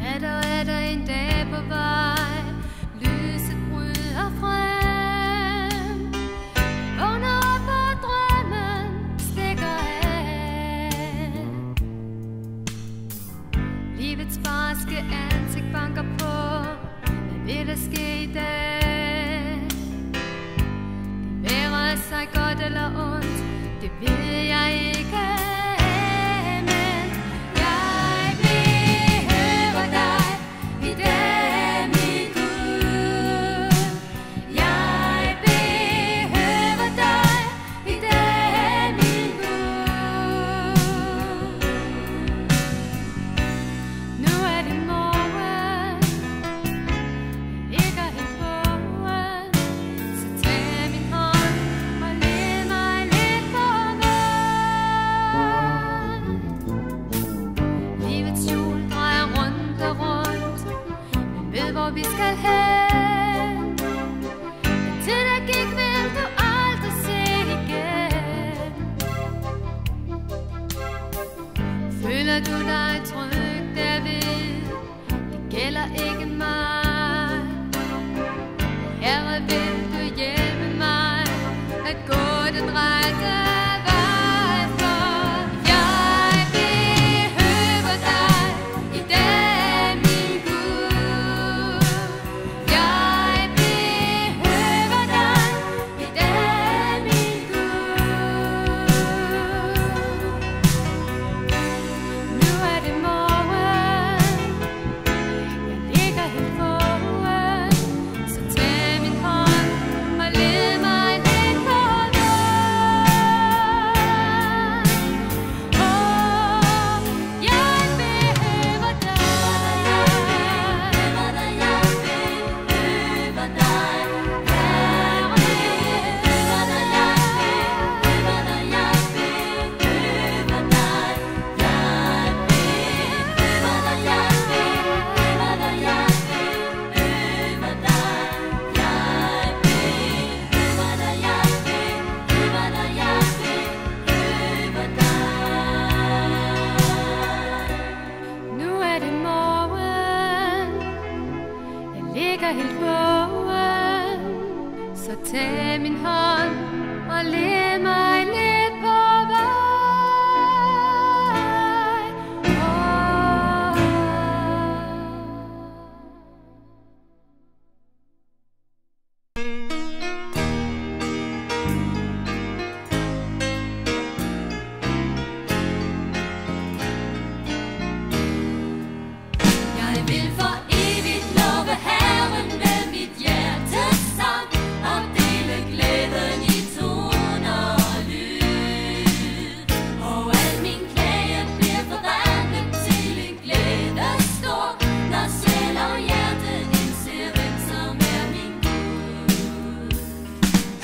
Er der en dag på vej, lyset bryder frem, vågner op og drømmen stikker af. Livets barske ansigt banker på, hvad vil der ske i dag? Det være sig godt eller ondt, det ved jeg ikke. Hvor vi skal hen, men til der gik vil du aldrig se igen. Føler du dig tryg derved, det gælder ikke mig. Herre, vil du hjælpe mig at gå den rette vej, for jeg behøver dig i dag. Helt vågen, så tag min hånd og led mig lidt på vej. Jeg vil for evigt love Herren med mit hjertes sang og dele glæden i toner og lyd. Og al min klage bliver forvandlet til en glæde stor, når sjæl og hjerte indser, hvem som er min Gud.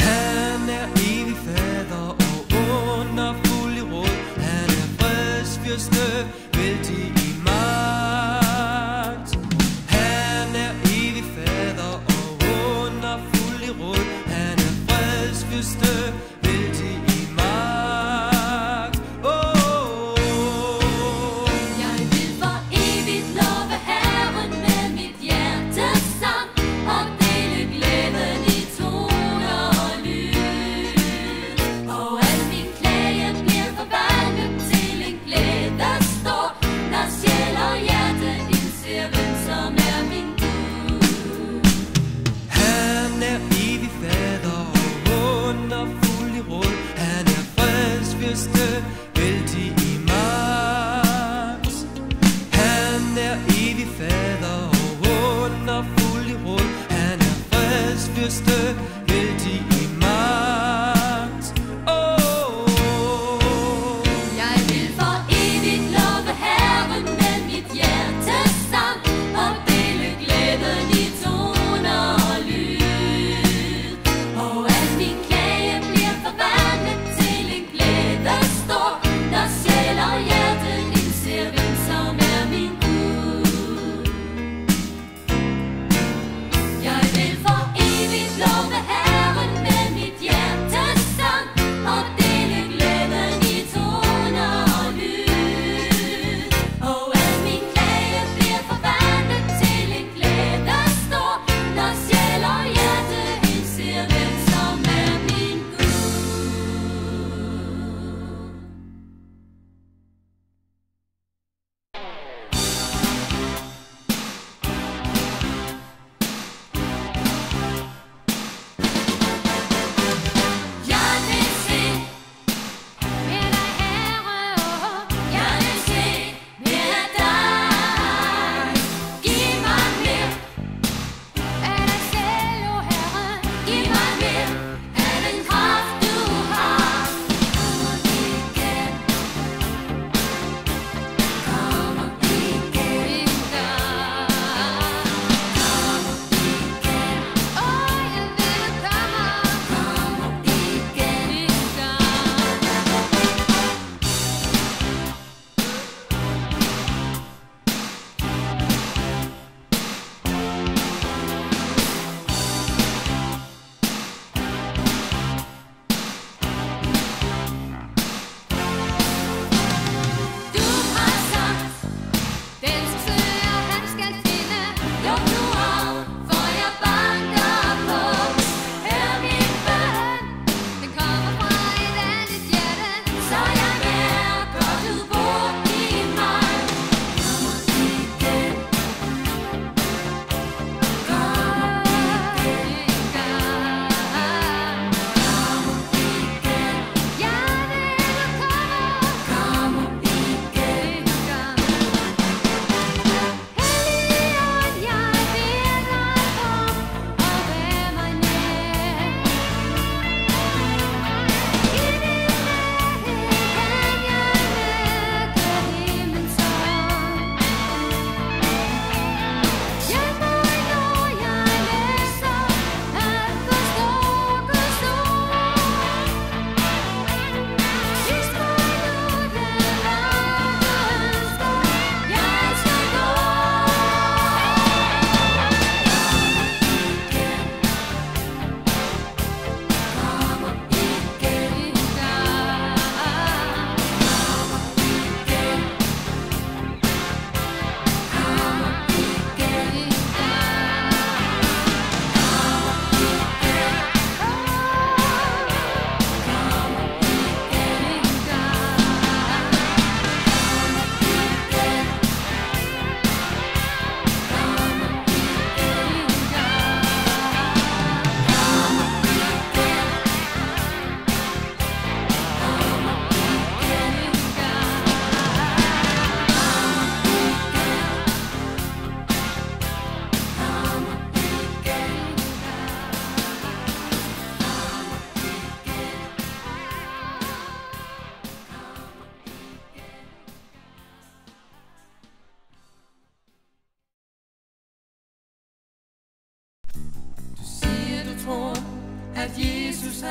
Han er evig fader og underfuld i råd. Han er fredsfyrste, vældig i magt. Han er evig fader og underfuld i råd. Han er fredsfyrste, vældig i magt. Jeg vil for evigt love Herren med mit hjertes sang og dele glæden i toner og lyd. Og al min klage bliver forvandlet til en glæde stor, når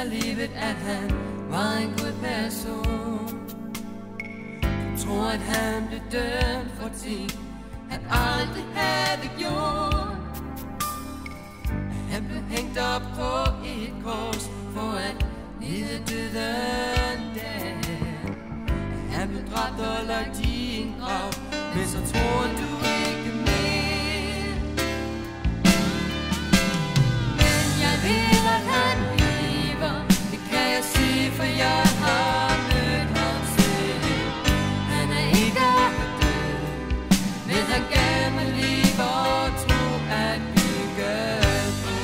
alligevel, at han var en god person. Du tror, at han blev dømt for ting, han aldrig havde gjort. Han blev hængt op på et kors for at lide døden der. Han blev dræbt og lagt i en grav, men så tror du ikke mere. Men jeg ved, at han lever, det kan jeg sige, for jeg har mødt ham selv. Han er ikke død, men han gav mig liv og tro at bygge på.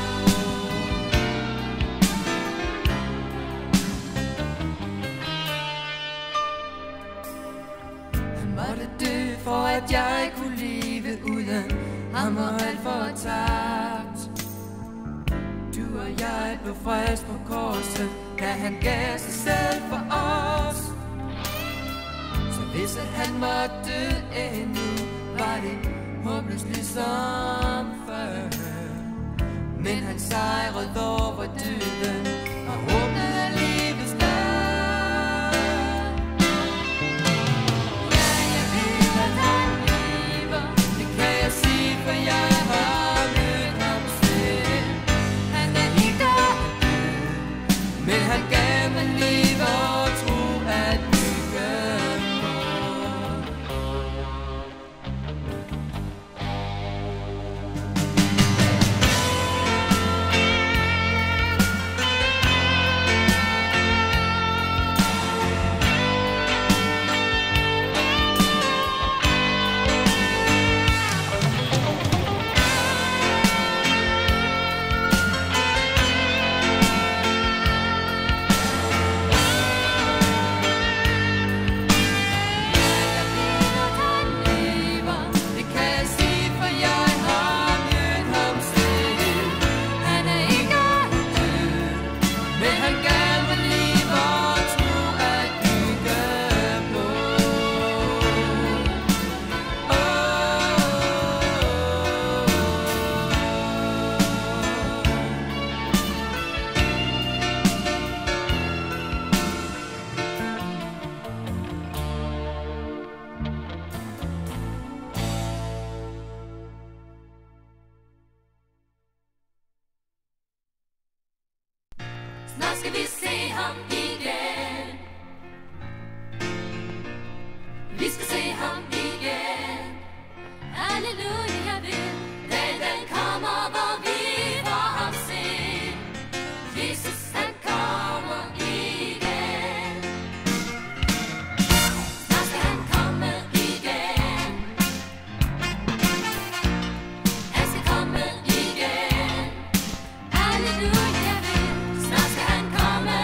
Han måtte dø for at jeg kunne leve uden ham, og alt for tabt. Du og jeg blev frelst på korset, da han gav sig selv for os. Så hvis at han måtte dø endnu, var det håbløst ligesom før. Men han sejrede over døden og åbnede livets dør. Ja, jeg ved, at han lever, det kan jeg sige, for jeg har mødt ham selv. Han er ikke død, men han gav mig liv og tro at bygge på. Snart skal vi se ham igen. Vi skal se ham igen. Halleluja, jeg vil. Den kommer, hvor vi får ham se. Jesus, han kommer igen. Snart skal han komme igen. Han skal komme igen. Halleluja, jeg vil. Snart skal han komme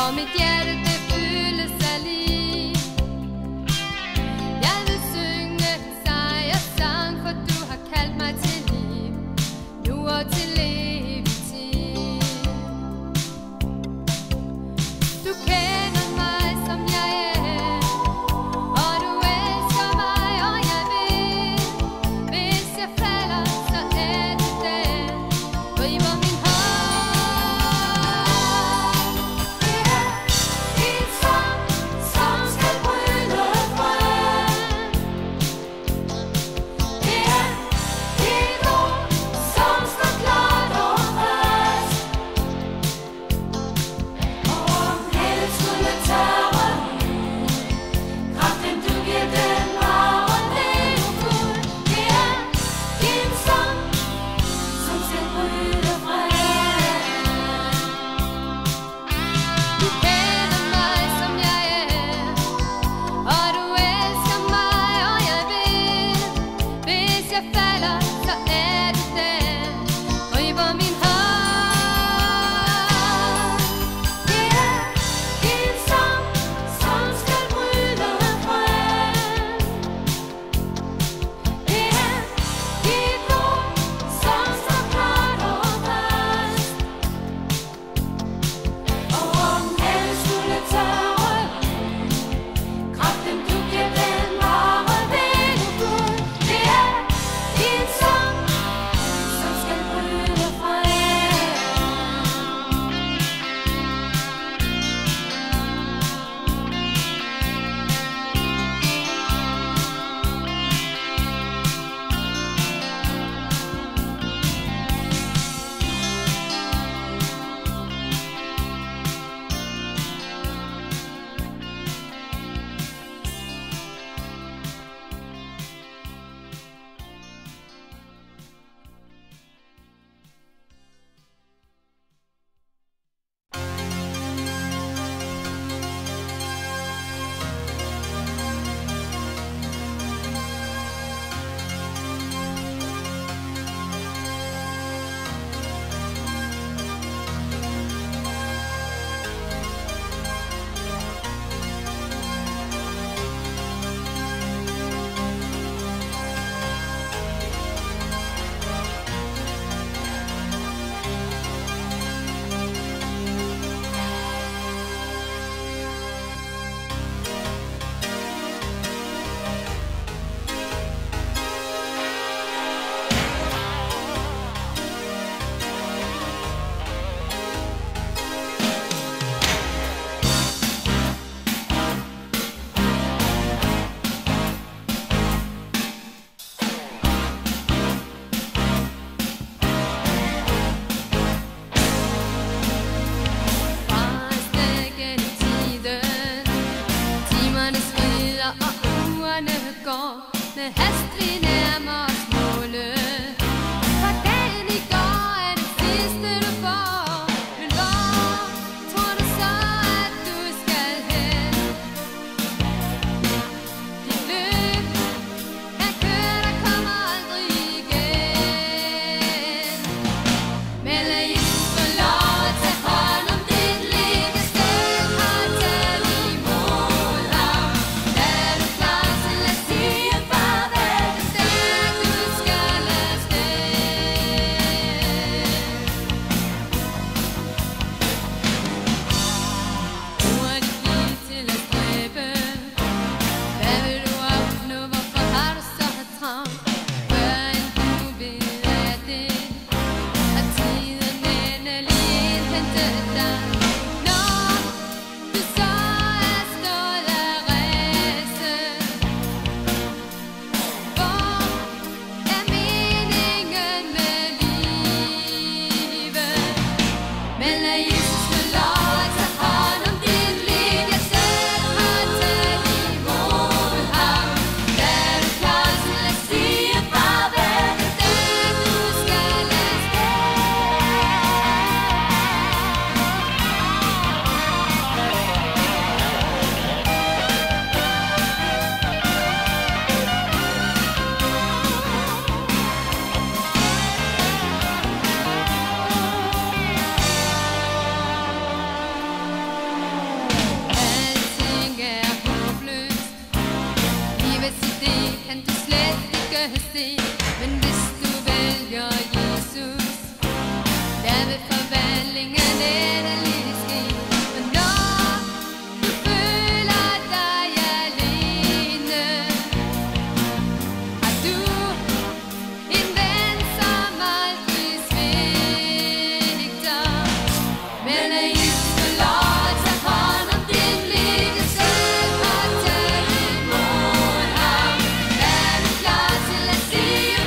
hvor mit hjerte det fyldes af liv. Jeg vil synge sejrsang, for du har kaldt mig til liv, nu og til evig tid. Du kender mig som jeg er, og du elsker mig, og jeg vil. Hvis jeg falder, så er det der, griber min hånd. Det er en sang, som skal bryde frem. Det er et ord, som står klart og fast. Og om heldet skulle tørre, kraften du giver, den varer længe ud. Det er en sang, som skal bryde frem. Du kender mig som jeg er, og du elsker mig, og jeg vil. Hvis jeg falder, så er det der, griber min hånd. Det er en sang, som skal bryde frem. Det er et ord, som står klart og fast. Og om heldet skulle tørre, kraften du giver, den varer længe ud. Det er en sang, som skal bryde frem. Farestikken i tiden, timerne skrider og ugerne går, med hast vi nærmer os målet. For dagen i går er det sidste du får, men hvor tror du så at du skal hen? Dit løb er kørt og kommer aldrig igen. Men lad Jesus få lov at tage hånd om dit liv, hvis den har taget imod ham. Er du klar til at sige farvel? sten. Men hvis du vælger Jesus, der vil forvandlingen endelig ske. Og når du føler dig alene, har du en ven, som aldrig svigter. Men er Jesus får lov at tage hånd om din lidelse og tage imod ham, er du klar til at sige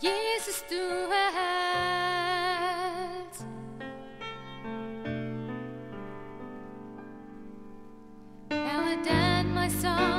Jesus, du er alt. Hvordan mig så